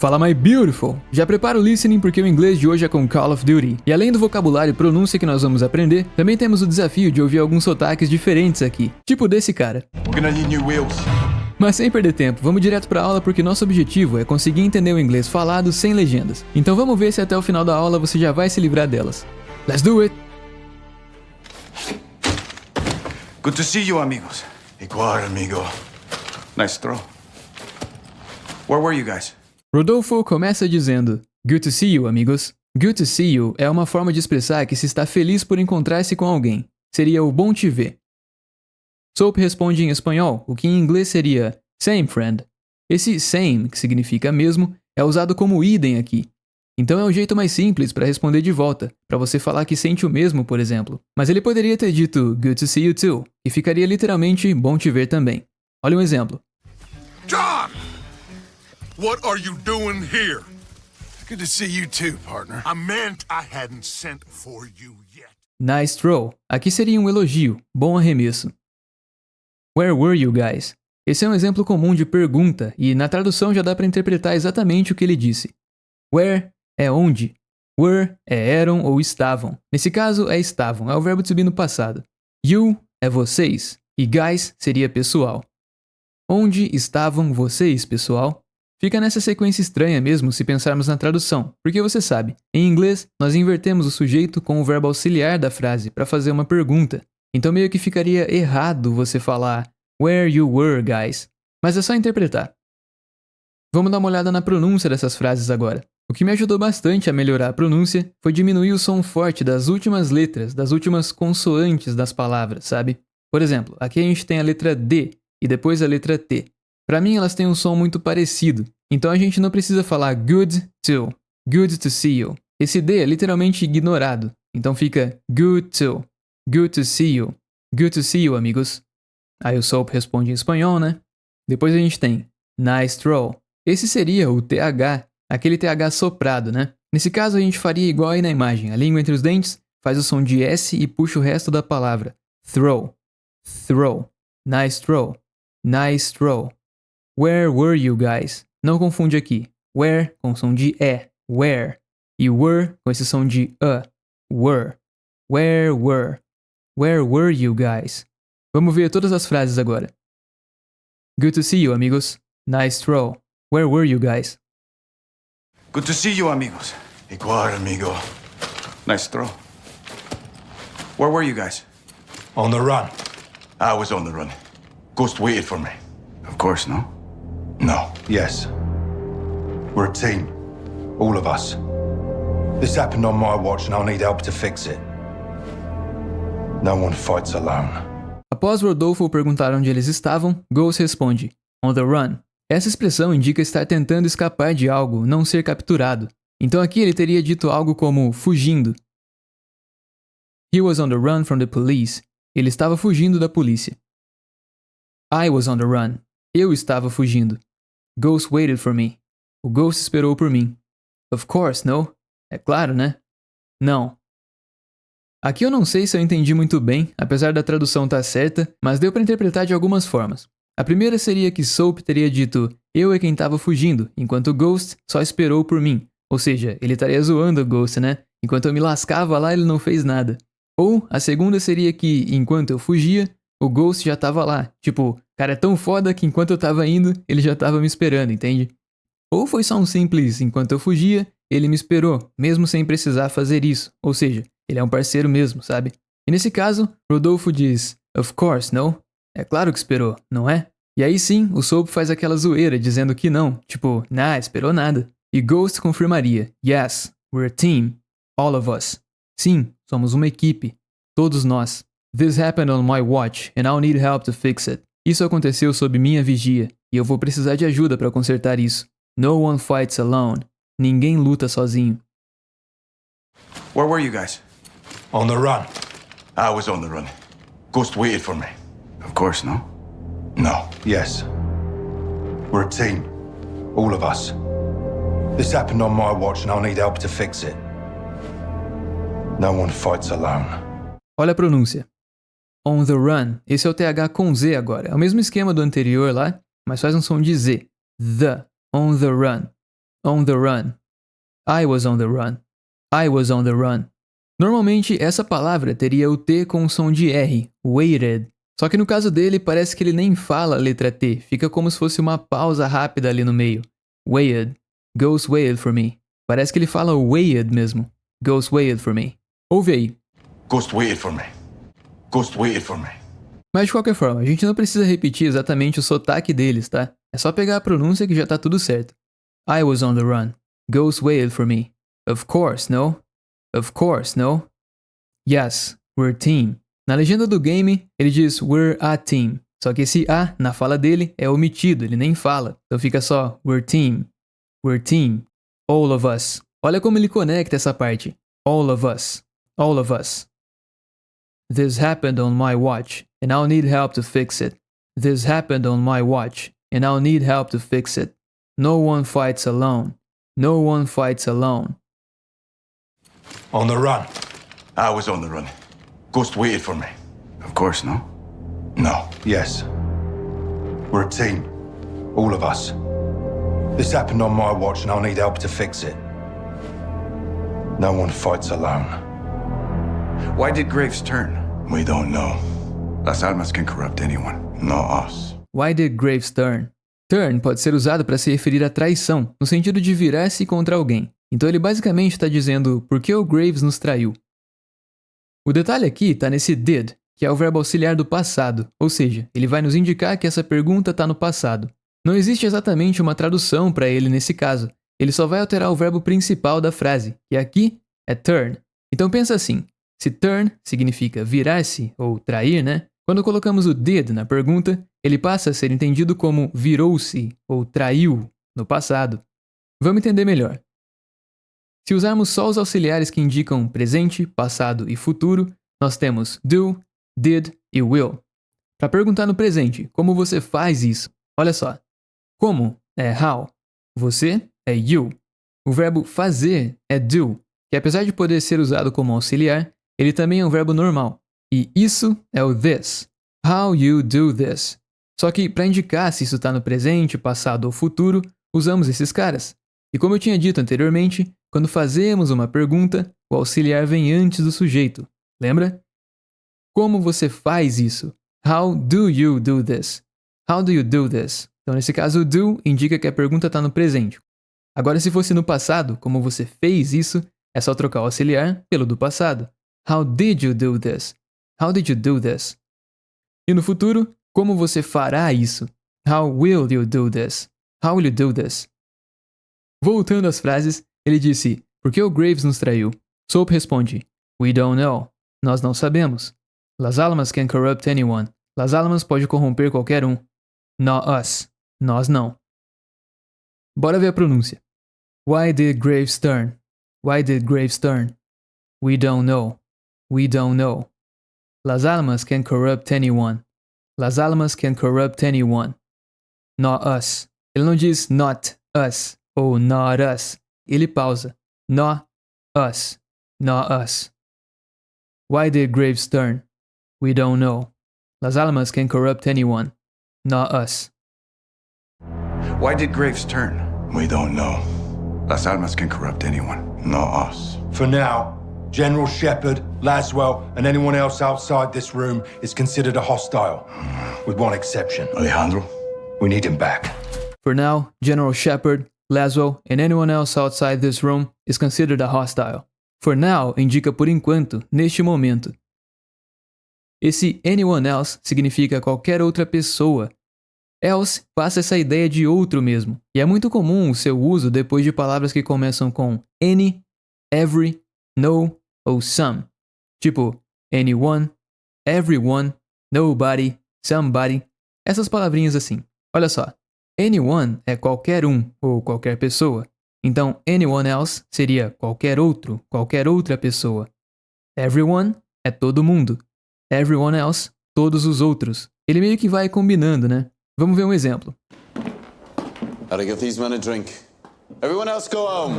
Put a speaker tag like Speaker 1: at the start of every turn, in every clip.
Speaker 1: Fala my beautiful! Já prepara o listening porque o inglês de hoje é com Call of Duty. E além do vocabulário e pronúncia que nós vamos aprender, também temos o desafio de ouvir alguns sotaques diferentes aqui. Tipo desse cara.
Speaker 2: We're gonna need new wheels.
Speaker 1: Mas sem perder tempo, vamos direto pra aula porque nosso objetivo é conseguir entender o inglês falado sem legendas. Então vamos ver se até o final da aula você já vai se livrar delas. Let's do it!
Speaker 2: Good to see you, amigos. Igual, amigo. Nice throw. Where were you guys?
Speaker 1: Rodolfo começa dizendo Good to see you, amigos. Good to see you é uma forma de expressar que se está feliz por encontrar-se com alguém. Seria o bom te ver. Soap responde em espanhol, o que em inglês seria same, friend. Esse same, que significa mesmo, é usado como idem aqui. Então é o jeito mais simples para responder de volta, para você falar que sente o mesmo, por exemplo. Mas ele poderia ter dito good to see you too, e ficaria literalmente bom te ver também. Olha um exemplo.
Speaker 3: John! What are you doing here?
Speaker 2: Good to see you too, partner.
Speaker 3: I meant I hadn't sent for you yet.
Speaker 1: Nice throw. Aqui seria um elogio, bom arremesso. Where were you guys? Esse é um exemplo comum de pergunta e na tradução já dá para interpretar exatamente o que ele disse. Where é onde. Were é eram ou estavam. Nesse caso é estavam, é o verbo to be no passado. You é vocês e guys seria pessoal. Onde estavam vocês, pessoal? Fica nessa sequência estranha mesmo se pensarmos na tradução, porque você sabe, em inglês nós invertemos o sujeito com o verbo auxiliar da frase para fazer uma pergunta. Então meio que ficaria errado você falar where you were, guys. Mas é só interpretar. Vamos dar uma olhada na pronúncia dessas frases agora. O que me ajudou bastante a melhorar a pronúncia foi diminuir o som forte das últimas letras, das últimas consoantes das palavras, sabe? Por exemplo, aqui a gente tem a letra D e depois a letra T. Para mim elas têm um som muito parecido, então a gente não precisa falar good to see you. Esse D é literalmente ignorado, então fica good to see you, amigos. Aí o Soap responde em espanhol, né? Depois a gente tem nice throw. Esse seria o TH, aquele TH soprado, né? Nesse caso a gente faria igual aí na imagem, a língua entre os dentes faz o som de S e puxa o resto da palavra. Throw, nice throw. Where were you guys? Não confunde aqui. Where com som de E, where. E were com esse som de were. Where were you guys? Vamos ver todas as frases agora. Good to see you, amigos. Nice throw. Where were you guys?
Speaker 2: Good to see you, amigos. Igual, amigo. Nice throw. Where were you guys?
Speaker 3: On the run.
Speaker 2: I was on the run. Ghost waited for me. Of course, no?
Speaker 4: No. Yes. We're a team. All of us. This happened on my watch and I'll need help to fix it. No one fights alone.
Speaker 1: Após Rodolfo perguntar onde eles estavam, Ghost responde, on the run. Essa expressão indica estar tentando escapar de algo, não ser capturado. Então aqui ele teria dito algo como fugindo. He was on the run from the police. Ele estava fugindo da polícia. I was on the run. Eu estava fugindo. Ghost waited for me. O Ghost esperou por mim. Of course, no? É claro, né? Não. Aqui eu não sei se eu entendi muito bem, apesar da tradução estar certa, mas deu para interpretar de algumas formas. A primeira seria que Soap teria dito eu é quem estava fugindo, enquanto o Ghost só esperou por mim. Ou seja, ele estaria zoando o Ghost, né? Enquanto eu me lascava lá, ele não fez nada. Ou a segunda seria que, enquanto eu fugia, o Ghost já estava lá. Tipo, cara é tão foda que enquanto eu estava indo, ele já estava me esperando, entende? Ou foi só um simples enquanto eu fugia, ele me esperou, mesmo sem precisar fazer isso. Ou seja, ele é um parceiro mesmo, sabe? E nesse caso, Rodolfo diz, of course, no? É claro que esperou, não é? E aí sim, o Soap faz aquela zoeira dizendo que não, tipo, nah, esperou nada. E Ghost confirmaria, yes, we're a team, all of us. Sim, somos uma equipe, todos nós. This happened on my watch and I'll need help to fix it. Isso aconteceu sob minha vigia e eu vou precisar de ajuda para consertar isso. No one fights alone. Ninguém luta sozinho.
Speaker 2: Where were you guys?
Speaker 4: On the run.
Speaker 2: I was on the run. Ghost waited for me. Of course, no?
Speaker 4: No. Yes. We're a team. All of us. This happened on my watch and I'll need help to fix it. No one fights alone.
Speaker 1: Olha a pronúncia. On the run. Esse é o TH com Z agora. É o mesmo esquema do anterior lá, mas faz um som de Z. The. On the run. on the run. I was on the run. I was on the run. Normalmente, essa palavra teria o T com som de R, waited. Só que no caso dele, parece que ele nem fala a letra T, fica como se fosse uma pausa rápida ali no meio. Waited. Ghost waited for me. Parece que ele fala waited mesmo. Ghost waited for me. Ouve aí.
Speaker 2: Ghost waited for me. Ghost waited for me.
Speaker 1: Mas de qualquer forma, a gente não precisa repetir exatamente o sotaque deles, tá? É só pegar a pronúncia que já tá tudo certo. I was on the run. Ghost waited for me. Of course, no? Of course, no? Yes, we're a team. Na legenda do game, ele diz we're a team. Só que esse a, na fala dele, é omitido, ele nem fala. Então fica só we're team. We're team. All of us. Olha como ele conecta essa parte. All of us. All of us. This happened on my watch, and I'll need help to fix it. This happened on my watch, and I'll need help to fix it. No one fights alone. No one fights alone.
Speaker 4: On the run.
Speaker 2: I was on the run. Ghost waited for me. Of course, no?
Speaker 4: No. Yes. We're a team. All of us. This happened on my watch and I'll need help to fix it. No one fights alone.
Speaker 2: Why did Graves turn?
Speaker 4: We don't know.
Speaker 2: Las Almas can corrupt anyone, not us.
Speaker 1: Why did Graves turn? Turn pode ser usado para se referir à traição, no sentido de virar-se contra alguém. Então ele basicamente está dizendo por que o Graves nos traiu. O detalhe aqui está nesse did, que é o verbo auxiliar do passado, ou seja, ele vai nos indicar que essa pergunta está no passado. Não existe exatamente uma tradução para ele nesse caso, ele só vai alterar o verbo principal da frase, que aqui é turn. Então pensa assim, se turn significa virar-se ou trair, né? Quando colocamos o did na pergunta, ele passa a ser entendido como virou-se ou traiu no passado. Vamos entender melhor. Se usarmos só os auxiliares que indicam presente, passado e futuro, nós temos do, did e will. Para perguntar no presente, como você faz isso? Olha só. Como é how. Você é you. O verbo fazer é do, que apesar de poder ser usado como auxiliar, ele também é um verbo normal. E isso é o this. How you do this. Só que para indicar se isso está no presente, passado ou futuro, usamos esses caras. E como eu tinha dito anteriormente, quando fazemos uma pergunta, o auxiliar vem antes do sujeito. Lembra? Como você faz isso? How do you do this? How do you do this? Então, nesse caso, o do indica que a pergunta está no presente. Agora, se fosse no passado, como você fez isso, é só trocar o auxiliar pelo do passado. How did you do this? How did you do this? E no futuro, como você fará isso? How will you do this? How will you do this? Voltando às frases, ele disse, por que o Graves nos traiu? Soap responde, we don't know. Nós não sabemos. Las Almas can corrupt anyone. Las Almas pode corromper qualquer um. Not us. Nós não. Bora ver a pronúncia. Why did Graves turn? Why did Graves turn? We don't know. We don't know. Las Almas can corrupt anyone. Las Almas can corrupt anyone. Not us. Ele não diz not us ou not us. Ele pausa. Not us. Not us. Why did Graves turn? We don't know. Las Almas can corrupt anyone. Not us.
Speaker 2: Why did Graves turn?
Speaker 4: We don't know.
Speaker 2: Las Almas can corrupt anyone, not us.
Speaker 4: For now, General Shepard, Laswell, and anyone else outside this room is considered a hostile. With one exception.
Speaker 2: Alejandro?
Speaker 4: We need him back.
Speaker 1: For now, General Shepard, Laswell, and anyone else outside this room is considered a hostile. For now indica por enquanto, neste momento. Esse anyone else significa qualquer outra pessoa. Else passa essa ideia de outro mesmo, e é muito comum o seu uso depois de palavras que começam com any, every, no ou some. Tipo anyone, everyone, nobody, somebody, essas palavrinhas assim. Olha só, anyone é qualquer um ou qualquer pessoa. Então, anyone else seria qualquer outro, qualquer outra pessoa. Everyone é todo mundo. Everyone else, todos os outros. Ele meio que vai combinando, né? Vamos ver um exemplo.
Speaker 5: Gotta give these men a drink. Everyone else go home.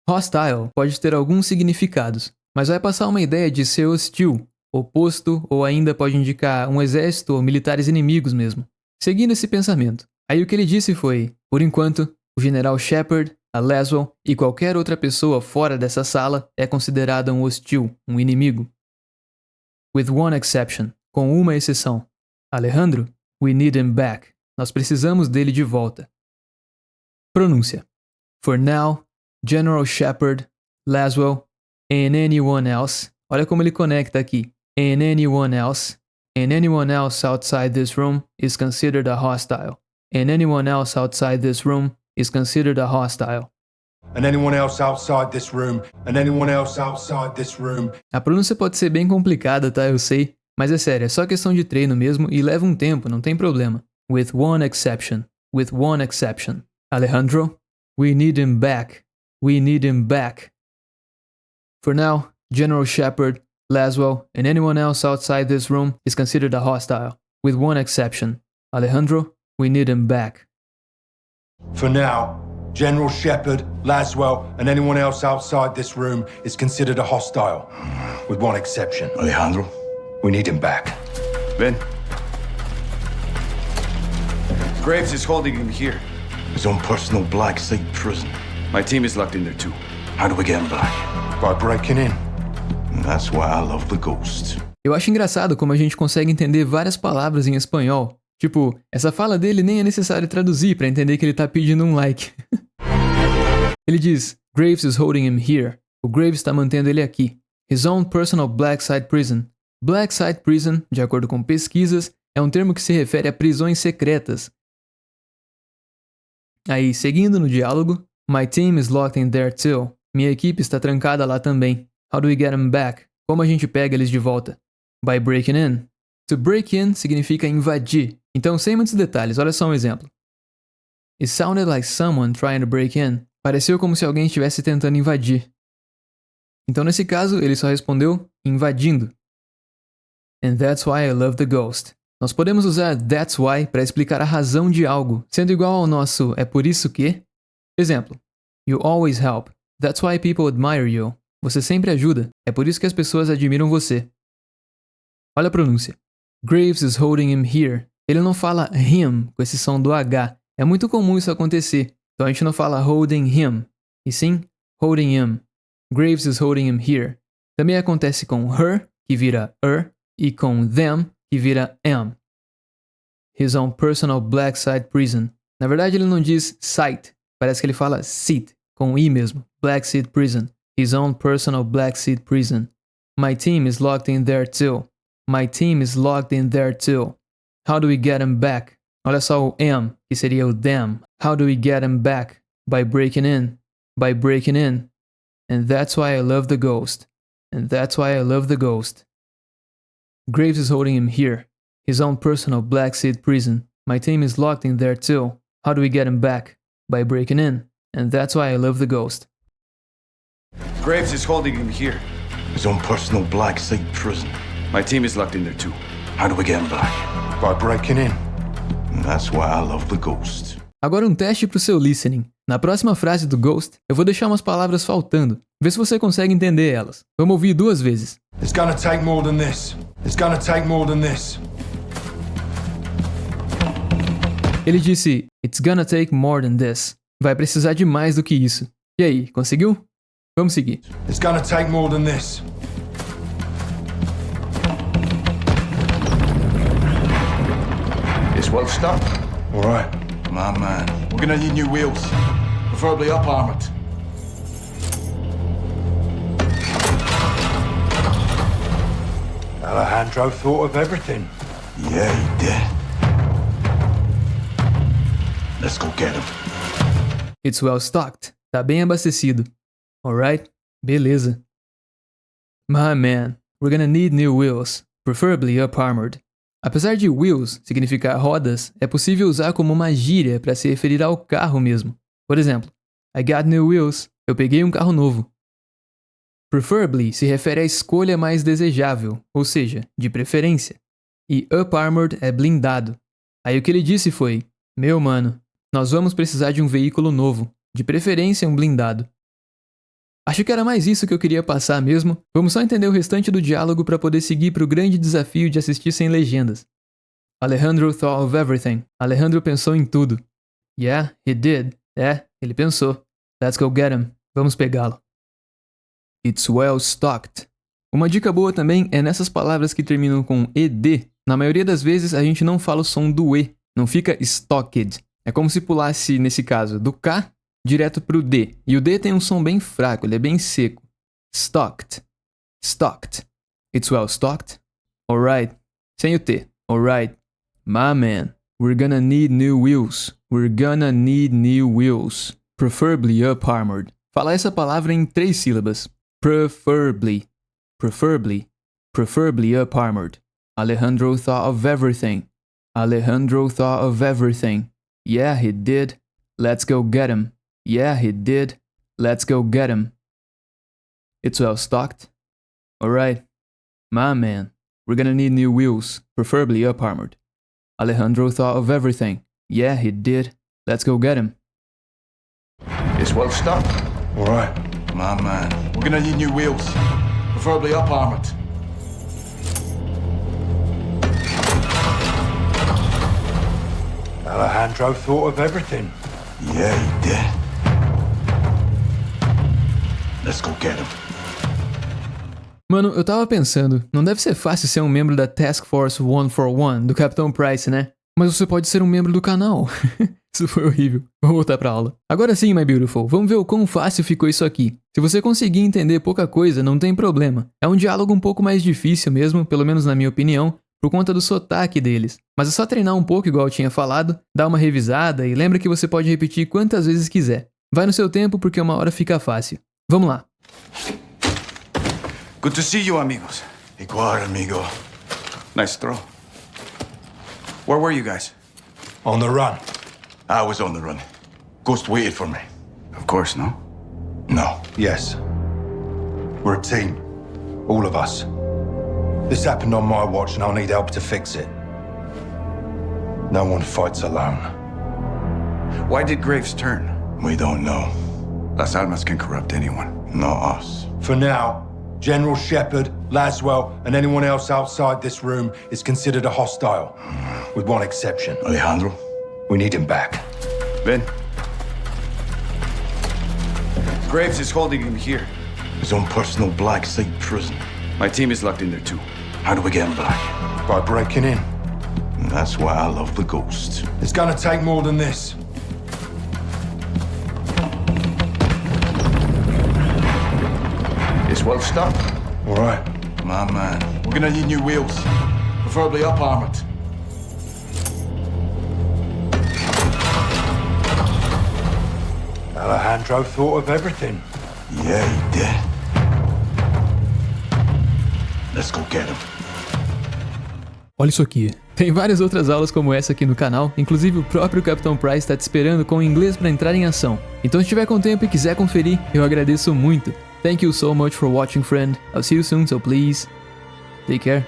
Speaker 1: Hostile pode ter alguns significados, mas vai passar uma ideia de ser hostil, oposto ou ainda pode indicar um exército ou militares inimigos mesmo. Seguindo esse pensamento, Aí o que ele disse foi: por enquanto, o General Shepard, a Laswell e qualquer outra pessoa fora dessa sala é considerada um hostil, um inimigo. With one exception, com uma exceção. Alejandro, we need him back. Nós precisamos dele de volta. Pronúncia. For now, General Shepard, Laswell, and anyone else. Olha como ele conecta aqui. And anyone else outside this room is considered a hostile. And anyone else outside this room is considered a hostile.
Speaker 4: And anyone else outside this room, and anyone else outside this room.
Speaker 1: A pronúncia pode ser bem complicada, tá? Eu sei. Mas é sério, é só questão de treino mesmo e leva um tempo, não tem problema. With one exception. With one exception. Alejandro, we need him back. We need him back. For now, General Shepard, Laswell, and anyone else outside this room is considered a hostile. With one exception. Alejandro, we need him back.
Speaker 4: For now, General Shepard, Laswell, and anyone else outside this room is considered a hostile. With one exception.
Speaker 2: Alejandro?
Speaker 4: We need him back.
Speaker 2: Ben? Graves is holding him here.
Speaker 4: His own personal black site prison.
Speaker 2: My team is locked in there too.
Speaker 4: How do we get him back? By breaking in. And that's why I love the Ghost.
Speaker 1: Eu acho engraçado como a gente consegue entender várias palavras em espanhol. Tipo, essa fala dele nem é necessário traduzir para entender que ele tá pedindo um like. Ele diz, Graves is holding him here. O Graves está mantendo ele aqui. His own personal black site prison. Black site prison, de acordo com pesquisas, é um termo que se refere a prisões secretas. Aí, seguindo no diálogo, My team is locked in there too. Minha equipe está trancada lá também. How do we get them back? Como a gente pega eles de volta? By breaking in. To break in significa invadir. Então, sem muitos detalhes, olha só um exemplo. It sounded like someone trying to break in. Pareceu como se alguém estivesse tentando invadir. Então, nesse caso, ele só respondeu invadindo. And that's why I love the Ghost. Nós podemos usar that's why para explicar a razão de algo, sendo igual ao nosso é por isso que. Exemplo. You always help. That's why people admire you. Você sempre ajuda. É por isso que as pessoas admiram você. Olha a pronúncia. Graves is holding him here. Ele não fala him com esse som do H. É muito comum isso acontecer. Então a gente não fala holding him, e sim holding him. Graves is holding him here. Também acontece com her, que vira e com them, que vira am. His own personal black site prison. Na verdade ele não diz site, parece que ele fala seat, com i mesmo. Black seat prison. His own personal black seat prison. My team is locked in there too. My team is locked in there too. How do we get him back? Olha só o am, que seria o them. How do we get him back? By breaking in. By breaking in. And that's why I love the Ghost. And that's why I love the Ghost. Graves is holding him here. His own personal black seat prison. My team is locked in there too. How do we get him back? By breaking in. And that's why I love the Ghost.
Speaker 2: Graves is holding him here.
Speaker 4: His own personal black site prison.
Speaker 2: My team is locked in there too.
Speaker 4: How do we get him back? By breaking in. And that's why I love the Ghost.
Speaker 1: Agora um teste pro seu listening. Na próxima frase do Ghost, eu vou deixar umas palavras faltando. Vê se você consegue entender elas. Vamos ouvir 2 vezes.
Speaker 4: It's gonna take more than this. It's gonna take more than this.
Speaker 1: Ele disse, It's gonna take more than this. Vai precisar de mais do que isso. E aí, conseguiu? Vamos seguir.
Speaker 4: It's gonna take more than this.
Speaker 2: It's well stocked.
Speaker 4: All right.
Speaker 2: My man. We're gonna need new wheels. Preferably up-armored.
Speaker 4: Alejandro thought of everything.
Speaker 2: Yeah, he did. Let's go get him.
Speaker 1: It's well stocked. Tá bem abastecido. Alright? Beleza. My man, we're gonna need new wheels. Preferably up-armored. Apesar de wheels significar rodas, é possível usar como uma gíria para se referir ao carro mesmo. Por exemplo, I got new wheels. Eu peguei um carro novo. Preferably se refere à escolha mais desejável, ou seja, de preferência. E up-armored é blindado. Aí o que ele disse foi, meu mano, nós vamos precisar de um veículo novo, de preferência um blindado. Acho que era mais isso que eu queria passar mesmo. Vamos só entender o restante do diálogo para poder seguir para o grande desafio de assistir sem legendas. Alejandro thought of everything. Alejandro pensou em tudo. Yeah, he did. É, ele pensou. Let's go get him. Vamos pegá-lo. It's well stocked. Uma dica boa também é nessas palavras que terminam com ed. Na maioria das vezes a gente não fala o som do e. Não fica stocked. É como se pulasse, nesse caso, do K direto pro D. E o D tem um som bem fraco, ele é bem seco. Stocked. Stocked. It's well stocked. Alright. Sem o T. Alright. My man. We're gonna need new wheels. We're gonna need new wheels. Preferably up armored. Falar essa palavra em 3 sílabas. Preferably. Preferably. Preferably up armored. Alejandro thought of everything. Alejandro thought of everything. Yeah, he did. Let's go get him. Yeah, he did. Let's go get him. It's well stocked. Alright. My man. We're gonna need new wheels, preferably up armored. Alejandro thought of everything. Yeah, he did. Let's go get him.
Speaker 2: It's well stocked.
Speaker 4: All right.
Speaker 2: My man. We're gonna need new wheels. Preferably up armored.
Speaker 4: Alejandro thought of everything.
Speaker 2: Yeah, he did. Let's go get him.
Speaker 1: Mano, eu tava pensando, não deve ser fácil ser um membro da Task Force 141 do Capitão Price, né? Mas você pode ser um membro do canal. Isso foi horrível. Vou voltar pra aula. Agora sim, my beautiful, vamos ver o quão fácil ficou isso aqui. Se você conseguir entender pouca coisa, não tem problema. É um diálogo um pouco mais difícil mesmo, pelo menos na minha opinião, por conta do sotaque deles. Mas é só treinar um pouco, igual eu tinha falado, dar uma revisada e lembra que você pode repetir quantas vezes quiser. Vai no seu tempo porque uma hora fica fácil. Vamos lá.
Speaker 2: Good to see you, amigos. Igual, amigo. Nice throw. Where were you guys?
Speaker 4: On the run.
Speaker 2: I was on the run. Ghost waited for me. Of course, no?
Speaker 4: No. Yes. We're a team. All of us. This happened on my watch and I'll need help to fix it. No one fights alone.
Speaker 2: Why did Graves turn?
Speaker 4: We don't know.
Speaker 2: Las Almas can corrupt anyone.
Speaker 4: Not us. For now, General Shepard, Laswell, and anyone else outside this room is considered a hostile. With one exception.
Speaker 2: Alejandro?
Speaker 4: We need him back.
Speaker 2: Ben? Graves is holding him here.
Speaker 4: His own personal black site prison.
Speaker 2: My team is locked in there too. How do we get him back?
Speaker 4: By breaking in.
Speaker 2: And that's why I love the Ghost.
Speaker 4: It's gonna take more than this.
Speaker 2: It's well stocked.
Speaker 4: All right.
Speaker 2: My man. We're gonna need new wheels. Preferably up armored.
Speaker 4: Alejandro thought of everything.
Speaker 2: Yeah, he did. Let's go get him.
Speaker 1: Olha isso aqui. Tem várias outras aulas como essa aqui no canal, inclusive o próprio Capitão Price está te esperando com o inglês para entrar em ação. Então se tiver com tempo e quiser conferir, eu agradeço muito. Thank you so much for watching, friend. I'll see you soon, so please, take care.